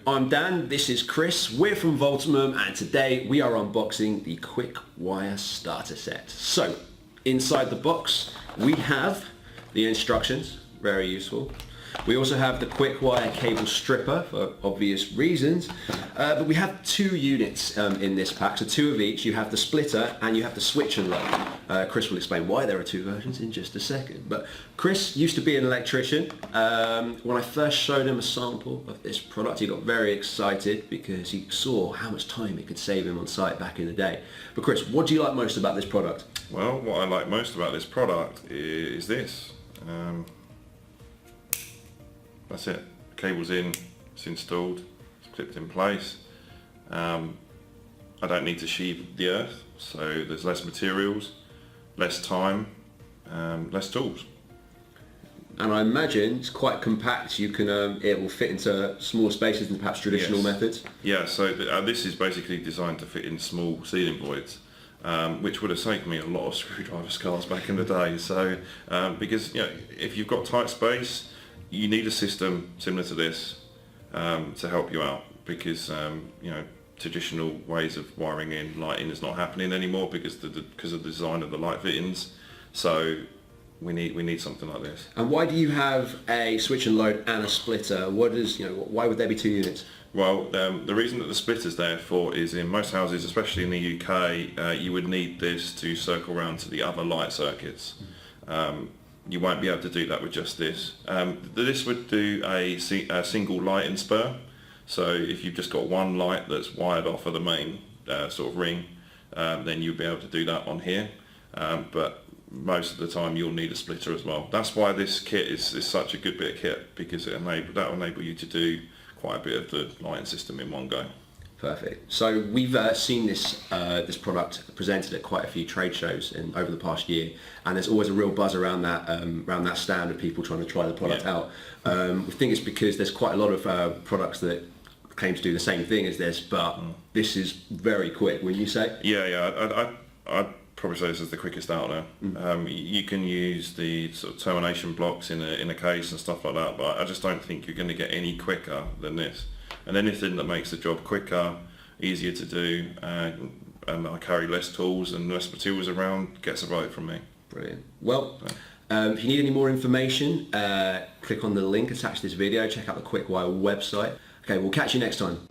I'm Dan, this is Chris, we're from Voltimum, and today we are unboxing the Quickwire Starter Set. So, inside the box we have the instructions, very useful. We also have the Quickwire cable stripper for obvious reasons, but we have two units in this pack, so two of each. You have the splitter and you have the switch and load. Chris will explain why there are two versions in just a second. But Chris used to be an electrician. When I first showed him a sample of this product, he got very excited because he saw how much time it could save him on site back in the day. But Chris, what do you like most about this product? Well, what I like most about this product is this. That's it. The cable's in, it's installed, it's clipped in place. I don't need to sheathe the earth, so there's less materials, less time, less tools. And I imagine it's quite compact. You can it will fit into smaller spaces than perhaps traditional methods. Yeah, so this is basically designed to fit in small ceiling voids, which would have saved me a lot of screwdriver scars back in the day. So because if you've got tight space, you need a system similar to this to help you out, because traditional ways of wiring in lighting is not happening anymore because of the design of the light fittings. So we need something like this. And why do you have a switch and load and a splitter? Why would there be two units? Well, the reason that the splitter's there for is in most houses, especially in the UK, you would need this to circle around to the other light circuits. You won't be able to do that with just this. This would do a single light and spur. So if you've just got one light that's wired off of the main sort of ring, then you'll be able to do that on here. But most of the time you'll need a splitter as well. That's why this kit is such a good bit of kit, because that will enable you to do quite a bit of the lighting system in one go. Perfect. So we've seen this product presented at quite a few trade shows over the past year, and there's always a real buzz around that stand of people trying to try the product out. We think it's because there's quite a lot of products that claim to do the same thing as this, but this is very quick, wouldn't you say? Yeah. I'd probably say this is the quickest out there. You can use the sort of termination blocks in a case and stuff like that, but I just don't think you're going to get any quicker than this. And anything that makes the job quicker, easier to do, and I carry less tools and less materials around, gets a vote from me. Brilliant. Well, if you need any more information, click on the link attached to this video, check out the Quickwire website. Okay, we'll catch you next time.